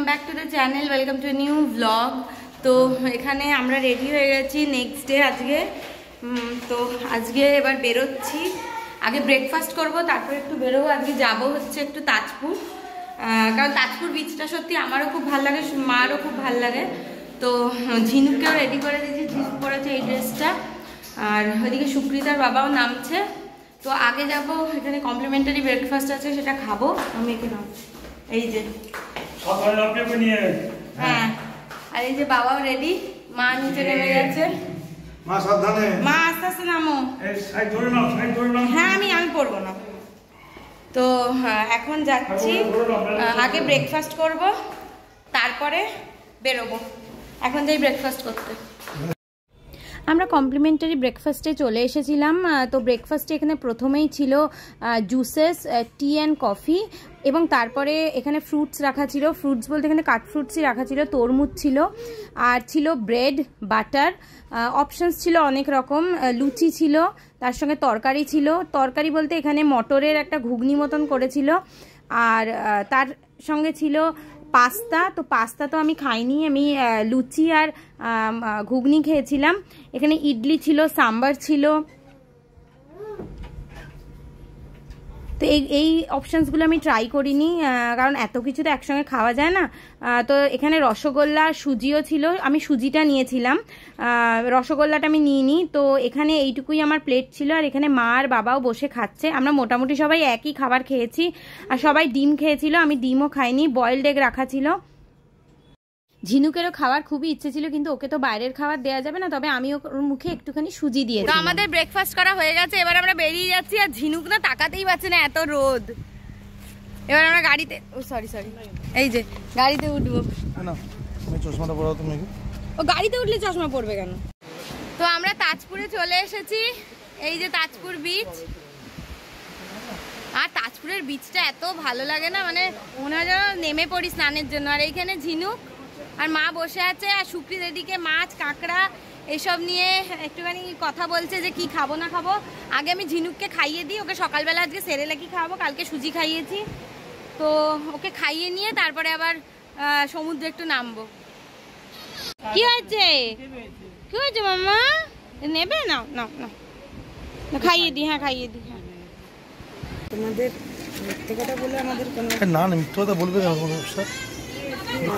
Back to the channel, welcome to new blog. তো এখানে আমরা রেডি হয়ে গেছি নেক্সট ডে আজকে। তো আজকে এবার বেরোচ্ছি, আগে ব্রেকফাস্ট করব, তারপর একটু বেরোবো। আজকে যাব হচ্ছে একটু তাজপুর, কারণ তাজপুর বিচটা সত্যি আমারও খুব ভালো লাগে, মারও খুব ভালো লাগে। তো ঝিনুককেও রেডি করে দিয়েছি, ঝিনুক পরেছে এই ড্রেসটা, আর ওইদিকে সুপ্রিতার বাবাও নামছে। তো আগে যাব, এখানে কমপ্লিমেন্টারি ব্রেকফাস্ট আছে, সেটা খাবো। আমি এখানে এই যে হ্যাঁ, আর এই যে বাবাও রেডি, মা নিচে নেমে গেছে। মা সাবধানে, মা আস্তে আস্তে নামো। হ্যাঁ আমি পড়বো না। তো এখন যাচ্ছি, আগে ব্রেকফাস্ট করব, তারপরে বেরোবো। এখন যাই ব্রেকফাস্ট করতে। আমরা কমপ্লিমেন্টারি ব্রেকফাস্টে চলে এসেছিলাম। তো ব্রেকফাস্টে এখানে প্রথমেই ছিল জুসেস, টি অ্যান্ড কফি, এবং তারপরে এখানে ফ্রুটস রাখা ছিল। ফ্রুটস বলতে এখানে কাট ফ্রুটসই রাখা ছিল, তরমুজ ছিল, আর ছিল ব্রেড, বাটার, অপশানস ছিল অনেক রকম, লুচি ছিল, তার সঙ্গে তরকারি ছিল। তরকারি বলতে এখানে মটরের একটা ঘুগনি মতন করেছিল, আর তার সঙ্গে ছিল পাস্তা। তো পাস্তা তো আমি খাইনি, আমি লুচি আর ঘুগনি খেয়েছিলাম। এখানে ইডলি ছিল, সাম্বার ছিল। তো এই অপশানসগুলো আমি ট্রাই করিনি, কারণ এত কিছু তো একসঙ্গে খাওয়া যায় না। তো এখানে রসগোল্লা, সুজিও ছিল, আমি সুজিটা নিয়েছিলাম, রসগোল্লাটা আমি নিইনি। তো এখানে এইটুকুই আমার প্লেট ছিল, আর এখানে মা আর বাবাও বসে খাচ্ছে। আমরা মোটামুটি সবাই একই খাবার খেয়েছি, আর সবাই ডিম খেয়েছিল, আমি ডিমও খাইনি। বয়েলড এগ রাখা ছিল। ঝিনুকেরও খাওয়ার খুবই ইচ্ছে ছিল, কিন্তু ওকে তো বাইরের খাবার দেওয়া যাবে না, তবে আমি ওর মুখে একটুখানি সুজি দিয়েছি। তো আমাদের ব্রেকফাস্ট করা হয়ে গেছে, এবার আমরা বেরিয়ে যাচ্ছি। আর ঝিনুক না তাকাতেই পারছে না, এত রোদ। এবার আমরা গাড়িতে, ও সরি এই যে গাড়িতে উঠবো। চশমাটা পরাও তুমি। ও গাড়িতে উঠলে চশমা পড়বে কেন? তো আমরা তাজপুরে চলে এসেছি, এই যে তাজপুর বিচ। আর তাজপুরের বিচটা এত ভালো লাগে না, মানে মনে হয় যেন নেমে পড়ি স্নানের জন্য। আর এইখানে ঝিনুক আর মা বসে আছে, আর সুপ্রিত এদিকে মাছ, কাঁকড়া এসব নিয়ে একটুখানি কথা বলছে যে কি খাবো না খাবো। আগে আমি ঝিনুককে খাইয়ে দিই, ওকে সকালবেলা আজকে সেরেলাকি খাওয়াবো, কালকে সুজি খাইয়েছি। তো ওকে খাইয়ে নিয়ে তারপরে আবার সমুদ্রে একটু নামবো। কি হয়েছে, কি হয়েছে মাম্মা? নেবে না, না না খাইয়ে দিই, হ্যাঁ খাইয়ে দিই। হ্যাঁ তোমাদের মিথ্যে কথা বলে আমাদের কোনো না না মিথ্যে কথা বলবে না, কোনো ব্যবসা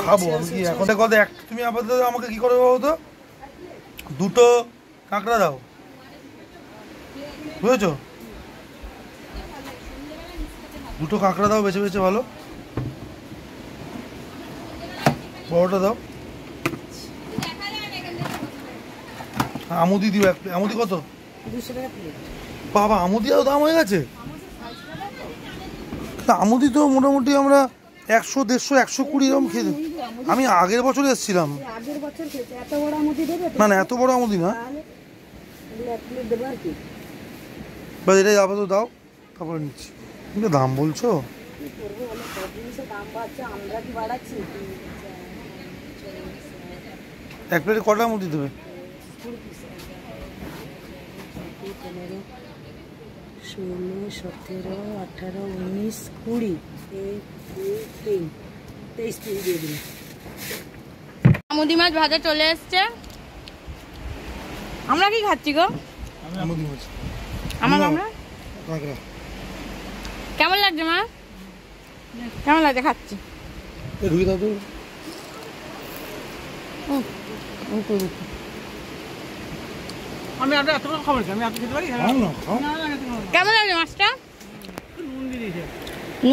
খাবো আমি কি এখন কথা। তুমি আপাতত আমাকে কি করে বলো তো, দুটো কাঁকড়া দাও, বুঝেছো? দুটো কাঁকড়া দাও বেছে বেছে, ভালো বড়টা দাও। আমুদি দিও, আমুদি কত? 200 টাকা প্লেট। বাবা আমুদিও দাম হয়ে গেছে। আমুদি তো মোটামুটি আমরা 100, 150, 120 এরকম খেয়ে। আমি আগের বছর এসেছিলাম। না না এত বড় আমুদি না, বাস এটাই আপাতত দাও, তারপরে নিচ্ছি। কিন্তু দাম বলছো, এক প্লেটে কটা আমুদি দেবে? 16, 17, 18, 19, 20, 23 দিয়ে দিন। আমুদি মাছ ভাজা চলে এসছে। আমরা কি খাচ্ছি গো? আমুদি মাছ। আমরা কেমন লাগছে মা? কেমন লাগছে খাচ্ছি? ঢুকে দাও তো। আমি আপনি এত খাবার খাই, আমি আপনি খেতে পারি? কেমন লাগছে মাছটা?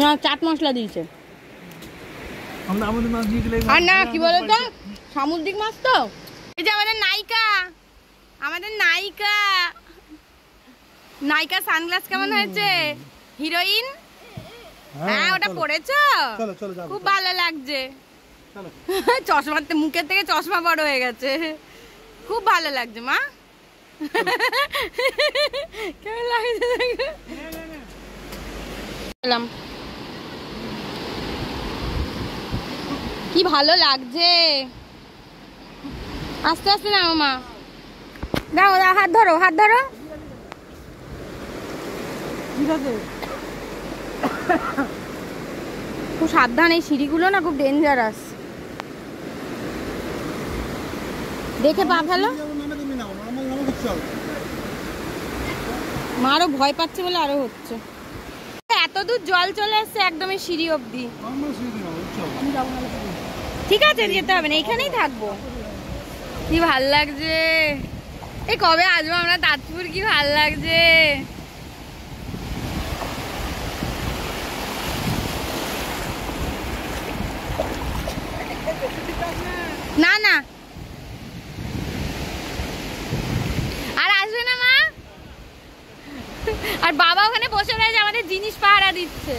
না চাট মশলা দিয়েছে। আর না কি বলতো, সামুদ্রিক মাছ তো। এই যে আমাদের নায়িকা, নায়িকা সানগ্লাস কেমন হয়েছে? হিরোইন। হ্যাঁ ওটা পড়েছো, খুব ভালো লাগছে। চশমা, মুখের থেকে চশমা বড় হয়ে গেছে, খুব ভালো লাগছে মা। কেমন লাগছে? কি ভালো লাগছে। আস্তে আস্তে নাও মা, দাও হাত ধরো, হাত ধরো। খুব সাবধান, এই সিঁড়িগুলো না খুব ডেঞ্জারাস। দেখে পা ফেলো। মা আরো ভয় পাচ্ছে বলে আরো হচ্ছে। এত দূর জল চলে আসছে একদমই সিঁড়ি অবধি। ঠিক আছে যেতে হবে না, এখানেই থাকবো। কি ভাল লাগছে, এই কবে আসবো আমরা তাজপুর, কি ভাল লাগছে। না না আর আসবে না মা। আর বাবা ওখানে বসে রয়েছে আমাদের জিনিস পাহারা দিচ্ছে।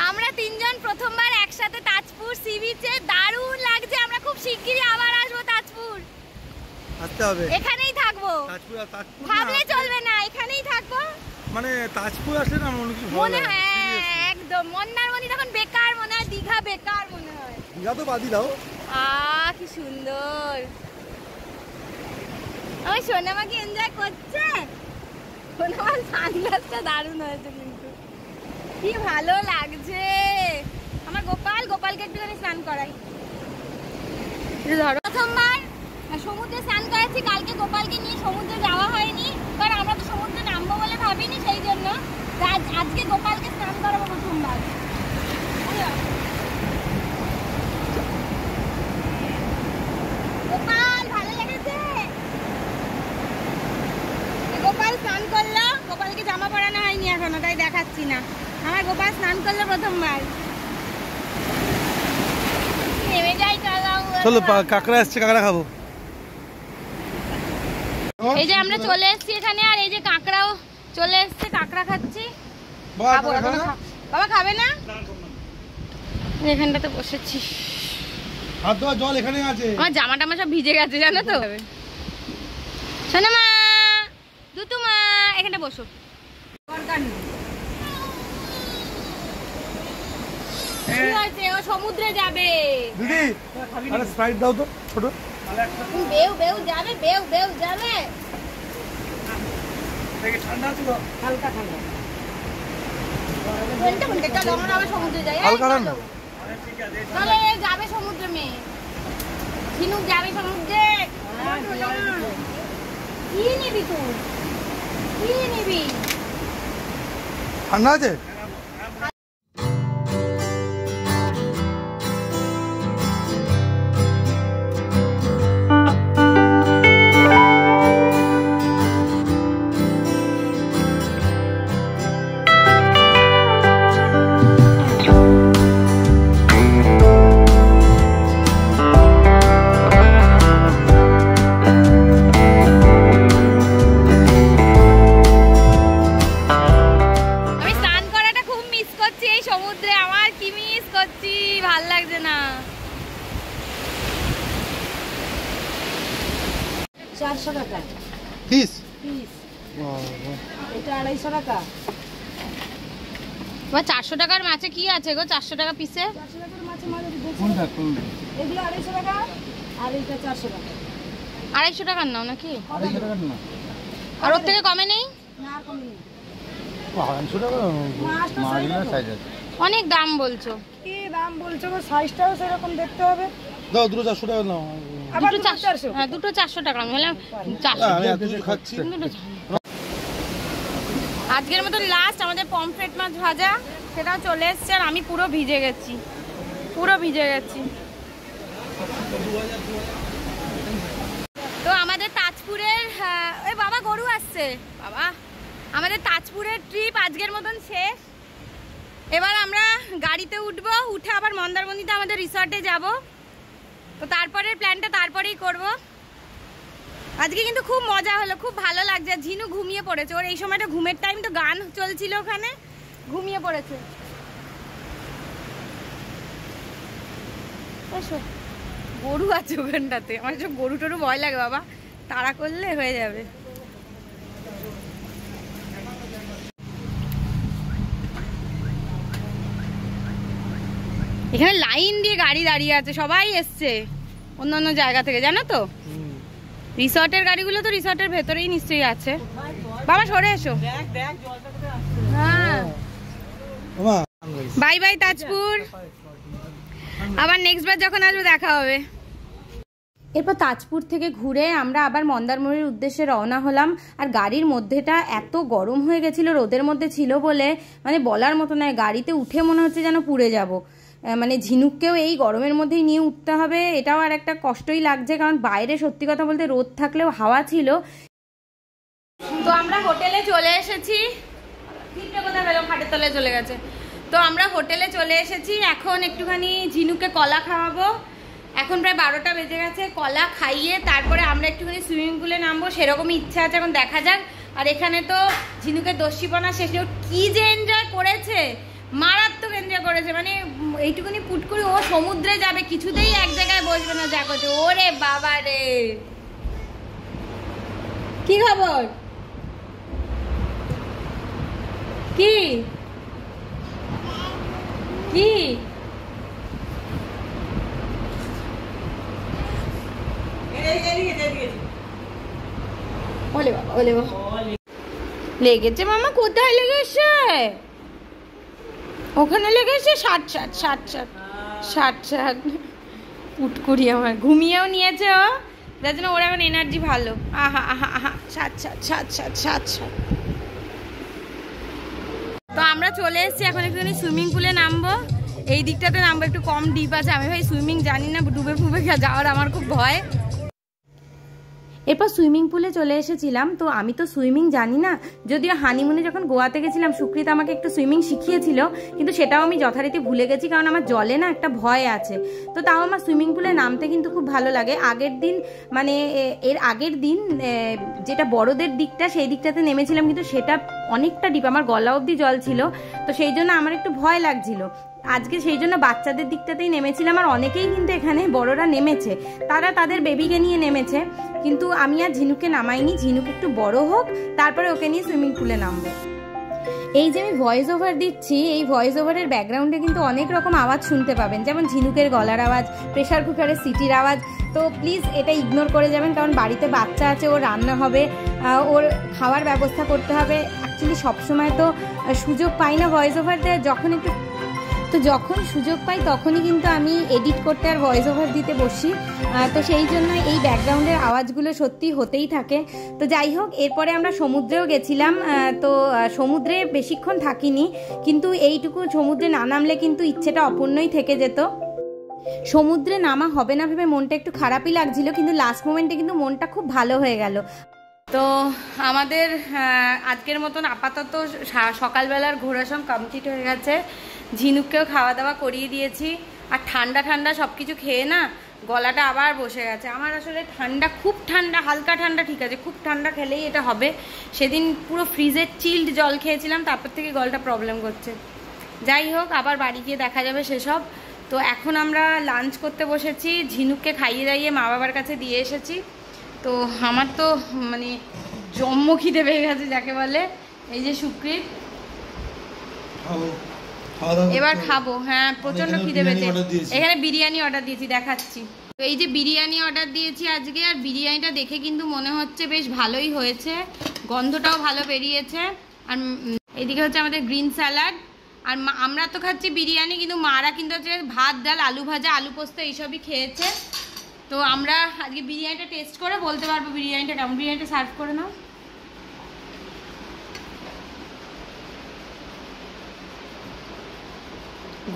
আমরা তিনজন প্রথমবার একসাথে তাজপুর সি বিচে, দারুণ লাগছে। আমরা খুব শিগগিরই আবার আসবো তাজপুর, আসতে হবে, এখানেই থাকবো। ভাবলে চলবে না, এখানেই থাকবো। মানে তাজপুর আসলে না মনে কিছু মনে হয় একদম মন্দারমণি তখন বেকার মনে হয়, দীঘা বেকার মনে হয়। দীঘা তো বাদই দাও। কি সুন্দর, আমার সোনামা কি এনজয় করছে। সোনামার সানগ্লাসটা দারুণ হয়েছে কিন্তু, কি ভালো লাগছে। আমার গোপালকে একটুখানি স্নান করাই। প্রথমবার সমুদ্রে স্নান করাচ্ছি, কালকে গোপালকে নিয়ে সমুদ্রে যাওয়া হয়নি, কারণ আমরা তো সমুদ্রে নামবো বলে ভাবিনি, সেই জন্য আজকে গোপালকে স্নান করাবো প্রথমবার। গোপাল ভালো লেগেছে, গোপাল স্নান করলো। গোপালকে জামা পরানো হয়নি এখনো, তাই দেখাচ্ছি না। আমার গোপাল স্নান করলো প্রথমবার। নেমে যাই, চলো কাঁকড়া আসছে, কাঁকড়া খাবো। এই যে আমরা চলে এসেছি এখানে, আর এই যে কাঁকড়াও চলে এসছে, কাঁকড়া খাচ্ছি। বাবা খাবে না? এখানটাতে বসেছি, হাত ধোয়া জল এখানে আছে। আমার জামা টামা সব ভিজে গেছে জানো তো। শোনো মা, দুতু মা এখানটা বসো। ও সমুদ্রে যাবে। দিদি আরে স্প্রাইট দাও তো ছোট। বেউ যাবে, বেউ যাবে। ঠান্ডা ছিল, হালকা ঠান্ডা। চলো আমরা আবার সমুদ্রে যাই। হালকা ঠান্ডা। চলে যাবে সমুদ্রে, মেয়ে ঝিনুক যাবে সমুদ্রে। কি নিবি তুই, কি নিবি? ঠান্ডা আছে। পিস এটা 250 টাকা। 400 টাকার মাছে কি আছে গো? 400 টাকা পিসে। 400 টাকার মাছে কোনটা এগুলো 250 টাকা, আর এটা 400 টাকা। 250 টাকার নাও নাকি? 250 টাকার না, আর ওর থেকে কমে নেই? না কমে নেই। 250 টাকা মাছগুলোর সাইজ আছে। অনেক দাম বলছো। কি দাম বলছো গো? সাইজটাও সেরকম দেখতে হবে। দাও দুটো 400 টাকা নাও। দুটো 400। হ্যাঁ দুটো 400 টাকা। আমি বললাম 400। আমি দুটো খাচ্ছি। আজকের মতো লাস্ট আমাদের পমফ্রেট মাছ ভাজা, সেটাও চলে এসছে। আর আমি পুরো ভিজে গেছি, তো আমাদের তাজপুরের ওই বাবা গরু আসছে বাবা, আমাদের তাজপুরের ট্রিপ আজকের মতন শেষ। এবার আমরা গাড়িতে উঠবো, উঠে আবার মন্দারমণিতে আমাদের রিসর্টে যাব। তো তারপরের প্ল্যানটা তারপরেই করব। আজকে কিন্তু খুব মজা হলো, খুব ভালো লাগছে। ঝিনু ঘুমিয়ে পড়েছে, ওর এই সময়টা ঘুমের টাইম, তো গান চলছিল ওখানে, ঘুমিয়ে পড়েছে। গরু আছে ওখানটাতে, আমার সব গরু টরু ভয় লাগে বাবা, তাড়া করলে হয়ে যাবে। এখানে লাইন দিয়ে গাড়ি দাঁড়িয়ে আছে, সবাই এসছে অন্যান্য জায়গা থেকে, জানো তো। রিসর্টের গাড়িগুলো তো রিসর্টের ভেতরেই নিশ্চয়ই আছে। বাবা সরে এসো। হ্যাঁ বাই বাই তাজপুর। আবার নেক্সট বার যখন আসবো দেখা হবে। এরপর তাজপুর থেকে ঘুরে আমরা আবার মন্দারমণির উদ্দেশ্যে রওনা হলাম। আর গাড়ির মধ্যেটা এত গরম হয়ে গেছিলো, রোদের মধ্যে ছিল বলে মানে বলার মতো নয়। গাড়িতে উঠে মনে হচ্ছে যেন পুড়ে যাব। মানে ঝিনুককেও এই গরমের মধ্যেই নিয়ে উঠতে হবে, এটাও আর একটা কষ্টই লাগছে, কারণ বাইরে সত্যি কথা বলতে রোদ থাকলেও হাওয়া ছিল। তো আমরা হোটেলে চলে এসেছি, কোথায় গেল, খাটের তলায় চলে গেছে। তো আমরা হোটেলে চলে এসেছি, এখন একটুখানি ঝিনুককে কলা খাওয়াবো। এখন প্রায় 12টা বেজে গেছে। কলা খাইয়ে তারপরে আমরা একটুখানি সুইমিং পুলে নামবো, সেরকমই ইচ্ছা আছে, এখন দেখা যাক। আর এখানে তো ঝিনুকের দস্যিপনা শেষ, কি যে এনজয় করেছে, মারাত্মক এনজয় করেছে। মানে এইটুকুনি পুট করে ও সমুদ্রে যাবে, কিছুতেই এক জায়গায় বসবে না, যা করছে। ওরে বাবা রে, কি খবর, কি কি ওলে বাবা, ওলে বাবা, লেগেছে মামা, কোথায় লেগেছে? ওখানে লেগেছে। 60 পুটকুড়ি আমার ঘুমিয়েও নিয়েছে ও, যার জন্য ওর এখন এনার্জি ভালো। আহা আহা আহা, 60। তো আমরা চলে এসেছি, এখন একটুখানি সুইমিং পুলে নামবো। এই দিকটাতে নামবো, একটু কম ডিপ আছে। আমি ভাই সুইমিং জানি না, ডুবে ফুবে যাওয়ার আমার খুব ভয়। এরপর সুইমিং পুলে চলে এসেছিলাম। তো আমি তো সুইমিং জানি না, যদিও হানিমুনে যখন গোয়াতে গেছিলাম সুকৃত আমাকে একটু সুইমিং শিখিয়েছিল, কিন্তু সেটাও আমি যথারীতি ভুলে গেছি, কারণ আমার জলে না একটা ভয় আছে। তো তাও আমার সুইমিং পুলে নামতে কিন্তু খুব ভালো লাগে। আগের দিন মানে এর আগের দিন যেটা বড়দের দিকটা, সেই দিকটাতে নেমেছিলাম, কিন্তু সেটা অনেকটা ডিপ, আমার গলা অবধি জল ছিল। তো সেই জন্য আমার একটু ভয় লাগছিল। আজকে সেই জন্য বাচ্চাদের দিকটাতেই নেমেছিলাম। আর অনেকেই কিন্তু এখানে বড়রা নেমেছে, তারা তাদের বেবিকে নিয়ে নেমেছে, কিন্তু আমি আর ঝিনুককে নামাইনি। ঝিনুক একটু বড় হোক, তারপরে ওকে নিয়ে সুইমিং পুলে নামবো। এই যে আমি ভয়েস ওভার দিচ্ছি, এই ভয়েস ওভারের ব্যাকগ্রাউন্ডে কিন্তু অনেক রকম আওয়াজ শুনতে পাবেন, যেমন ঝিনুকের গলার আওয়াজ, প্রেশার কুকারের সিটির আওয়াজ। তো প্লিজ এটা ইগনোর করে যাবেন, কারণ বাড়িতে বাচ্চা আছে, ওর রান্না হবে, ওর খাওয়ার ব্যবস্থা করতে হবে। অ্যাকচুয়ালি সবসময় তো সুযোগ পাই না ভয়েস ওভার দেওয়ার, যখন সুযোগ পাই তখনই কিন্তু আমি এডিট করতে আর ভয়েস ওভার দিতে বসি। তো সেই জন্য এই ব্যাকগ্রাউন্ডের আওয়াজগুলো সত্যি হতেই থাকে। তো যাই হোক, এরপরে আমরা সমুদ্রেও গেছিলাম। তো সমুদ্রে বেশিক্ষণ থাকিনি, কিন্তু এইটুকু সমুদ্রে না নামলে কিন্তু ইচ্ছেটা অপূর্ণই থেকে যেত। সমুদ্রে নামা হবে না ভেবে মনটা একটু খারাপই লাগছিল, কিন্তু লাস্ট মোমেন্টে কিন্তু মনটা খুব ভালো হয়ে গেল। তো আমাদের আজকের মতন আপাতত সকালবেলার ঘোরাসম কমপ্লিট হয়ে গেছে। ঝিনুককেও খাওয়া দাওয়া করিয়ে দিয়েছি। আর ঠান্ডা ঠান্ডা সব কিছু খেয়ে না গলাটা আবার বসে গেছে আমার। আসলে ঠান্ডা, খুব ঠান্ডা, হালকা ঠান্ডা ঠিক আছে, খুব ঠান্ডা খেলেই এটা হবে। সেদিন পুরো ফ্রিজের চিল্ড জল খেয়েছিলাম, তারপর থেকে গলাটা প্রবলেম করছে। যাই হোক, আবার বাড়ি গিয়ে দেখা যাবে সেসব। তো এখন আমরা লাঞ্চ করতে বসেছি। ঝিনুককে খাইয়ে দাইয়ে মা বাবার কাছে দিয়ে এসেছি। তো আমার তো মানে জম্ম খিদে পেয়ে গেছে যাকে বলে। এই যে সুকৃত, এবার খাবো। হ্যাঁ, প্রচন্ড খিদে পেয়েছে। এখানে বিরিয়ানি অর্ডার দিয়েছি, দেখাচ্ছি। তো এই যে বিরিয়ানি অর্ডার দিয়েছি আজকে, আর বিরিয়ানিটা দেখে কিন্তু মনে হচ্ছে বেশ ভালোই হয়েছে, গন্ধটাও ভালো বেরিয়েছে। আর এদিকে হচ্ছে আমাদের গ্রিন স্যালাড। আর আমরা তো খাচ্ছি বিরিয়ানি, কিন্তু মারা কিন্তু হচ্ছে ভাত, ডাল, আলু ভাজা, আলু পোস্ত এইসবই খেয়েছে। তো আমরা আজকে বিরিয়ানিটা টেস্ট করে বলতে পারবো বিরিয়ানিটা কেমন। বিরিয়ানিটা সার্ভ করে নাও।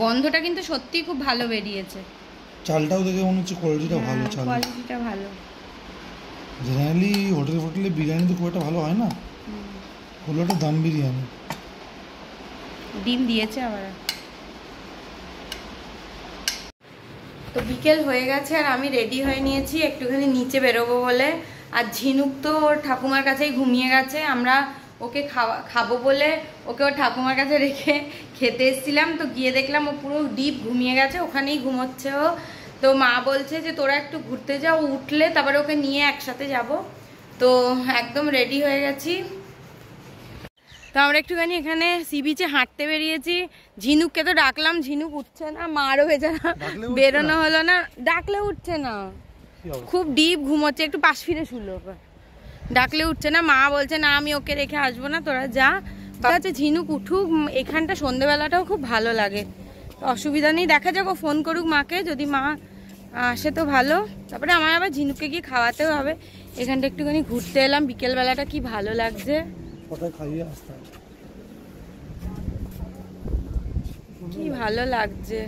গন্ধটা কিন্তু সত্যি খুব ভালো বেরিয়েছে। চালটাও দেখে মনে হচ্ছে কোয়ালিটিটা ভালো। চাল কোয়ালিটিটা ভালো। জেনারেলি হোটেলে বিরিয়ানি তো খুব একটা ভালো হয় না, হলো একটা দাম বিরিয়ানি। ডিম দিয়েছে আবার। তো বিকেল হয়ে গেছে আর আমি রেডি হয়ে নিয়েছি একটুখানি নিচে বেরোবো বলে। আর ঝিনুক তো ওর ঠাকুমার কাছেই ঘুমিয়ে গেছে। আমরা ওকে খাবো বলে ওকে ওর ঠাকুমার কাছে রেখে খেতে এসেছিলাম। তো গিয়ে দেখলাম ও পুরো ডিপ ঘুমিয়ে গেছে, ওখানেই ঘুমোচ্ছে ও। তো মা বলছে যে তোরা একটু ঘুরতে যাও, উঠলে তারপরে ওকে নিয়ে একসাথে যাব। তো একদম রেডি হয়ে গেছি। তো আমরা একটুখানি এখানে সি বিচে হাঁটতে বেরিয়েছি। ঝিনুককে তো ডাকলাম, ঝিনুক উঠছে না, মারও বেচারা বেরোনো হলো না। ডাকলে উঠছে না, খুব ডিপ ঘুমোচ্ছে, একটু পাশ ফিরে শুলো, ডাকলে উঠছে না। মা বলছে না আমি ওকে রেখে আসবো না, তোরা যা। আচ্ছা ঝিনুক উঠুক, এখানটা সন্ধ্যেবেলাটাও খুব ভালো লাগে, অসুবিধা নেই, দেখা যাক, ও ফোন করুক মাকে, যদি মা আসে তো ভালো। তারপরে আমার আবার ঝিনুককে গিয়ে খাওয়াতেও হবে। এখানটা একটুখানি ঘুরতে এলাম, বিকেলবেলাটা কি ভালো লাগছে, কি ভালো লাগছে।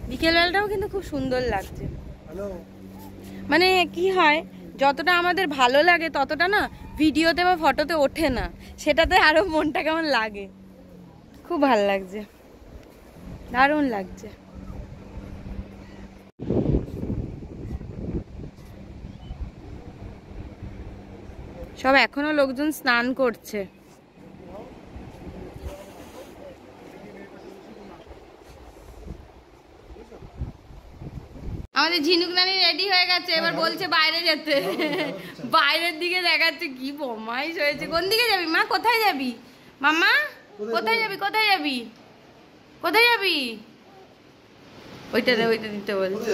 বিকেলবেলাটাও কিন্তু খুব সুন্দর লাগছে। মানে কি হয়, যতটা আমাদের ভালো লাগে ততটা না ভিডিওতে বা ফটোতে ওঠে না, সেটাতে আরো মনটা কেমন লাগে। খুব ভালো লাগছে, দারুণ লাগছে। সব এখনো লোকজন স্নান করছে। আমাদের ঝিনুক নানি রেডি হয়ে গেছে, এবার বলছে বাইরে যেতে। বাইরের দিকে দেখাচ্ছে, কি বমাইশ হয়েছে। কোন দিকে যাবি মা? কোথায় যাবি মামা? কোথায় যাবি? কোথায় যাবি? কোথায় যাবি? ওইটা দিতে বলছে।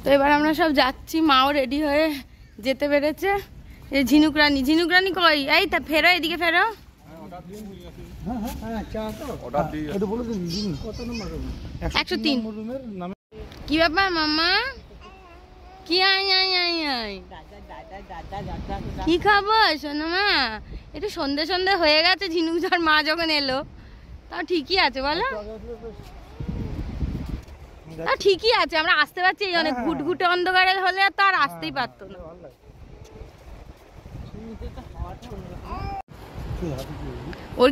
তো এবার আমরা সব যাচ্ছি, মাও রেডি হয়ে যেতে পেরেছে। এই ঝিনুক রানী কই? এই তা ফেরো, এদিকে ফেরো। 103। কি ব্যাপার মামা? কি কি খাবো সোনামা? একটু সন্ধে হয়ে গেছে, ঝিনুক ঝড় মা যখন এলো, তাও ঠিকই আছে বলো, তাও ঠিকই আছে। আমরা আসতে পারছি, এই অনেক ঘুটঘুটে অন্ধকারে হলে তো আর আসতেই পারতো না। ও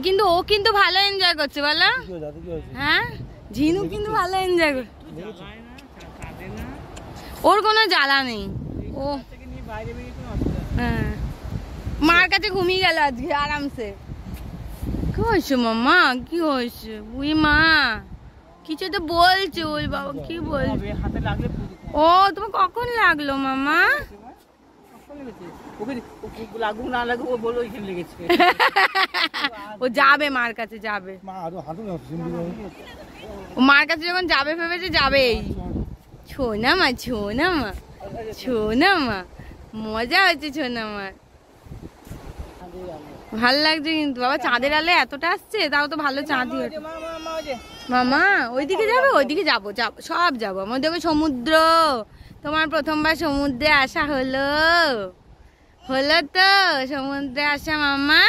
কিন্তু ভালো এনজয় করছে বলো। হ্যাঁ, ঝিনুক কিন্তু ভালো এনজয় করছে, ওর কোনো জ্বালা নেই। ও হ্যাঁ, মার কাছে ঘুমিয়ে গেল আজকে আরামসে। কি হয়েছে মামা? কি হয়েছে? উই মা কিছু তো বলছে, ওই বাবা কি বলছে? ও তোমার কখন লাগলো মামা? ও যাবে মার কাছে, যাবে ও মার কাছে যখন যাবে ভেবেছে যাবেই। ছোনা মা মজা হচ্ছে ছোনা মা, ভাল লাগছে। কিন্তু বাবা চাঁদের আলো এতটা আসছে, তাও তো ভালো চাঁদই। মামা ওইদিকে যাবে? ওইদিকে যাবো, সব যাবো। আমার দেখো সমুদ্র, তোমার প্রথমবার সমুদ্রে আসা হলো তো, সমুদ্রে আসা মামা।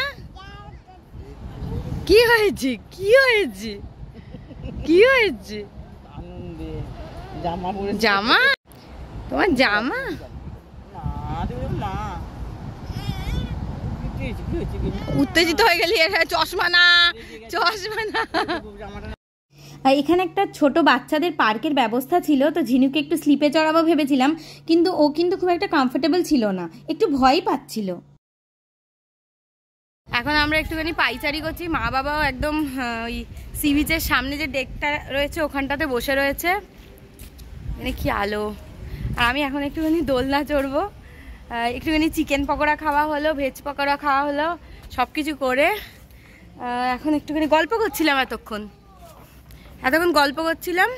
কি হয়েছে? জামা? তোমার জামা? উত্তেজিত হয়ে গেলি, চশমা না। এখানে একটা ছোট বাচ্চাদের পার্কের ব্যবস্থা ছিল, তো ঝিনুকে একটু স্লিপে চড়াবো ভেবেছিলাম, কিন্তু ও কিন্তু খুব একটা কমফোর্টেবল ছিল না, একটু ভয়ই পাচ্ছিল। এখন আমরা একটুখানি পাইচারি করছি, মা বাবাও একদম ওই সি বিচের সামনে যে ডেকটা রয়েছে ওখানটাতে বসে রয়েছে। মানে কি আলো। আর আমি এখন একটুখানি দোলনা চড়বো, একটুখানি চিকেন পকোড়া খাওয়া হলো, ভেজ পকোড়া খাওয়া হলো, সব কিছু করে এখন একটুখানি গল্প করছিলাম। এতক্ষণ গল্প করছিলাম,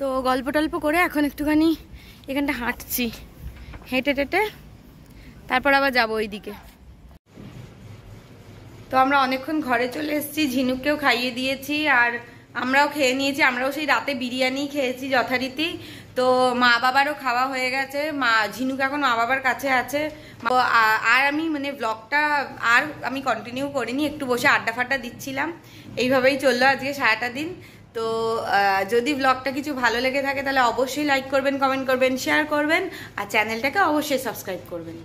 তো গল্প টল্প করে এখন একটুখানি এখানটা হাঁটছি, হেঁটে তারপর আবার যাবো ওইদিকে। তো আমরা অনেকক্ষণ ঘরে চলে এসেছি, ঝিনুককেও খাইয়ে দিয়েছি আর আমরাও খেয়ে নিয়েছি। আমরাও সেই রাতে বিরিয়ানি খেয়েছি যথারীতি। তো মা বাবারও খাওয়া হয়ে গেছে, ঝিনুক এখন মা বাবার কাছে আছে। আর আমি মানে ব্লগটা আর আমি কন্টিনিউ করিনি, একটু বসে আড্ডা ফাড্ডা দিচ্ছিলাম। এইভাবেই চললো আজকে সারাটা দিন। তো যদি ব্লগটা কিছু ভালো লেগে থাকে তাহলে অবশ্যই লাইক করবেন, কমেন্ট করবেন, শেয়ার করবেন আর চ্যানেলটাকে অবশ্যই সাবস্ক্রাইব করবেন।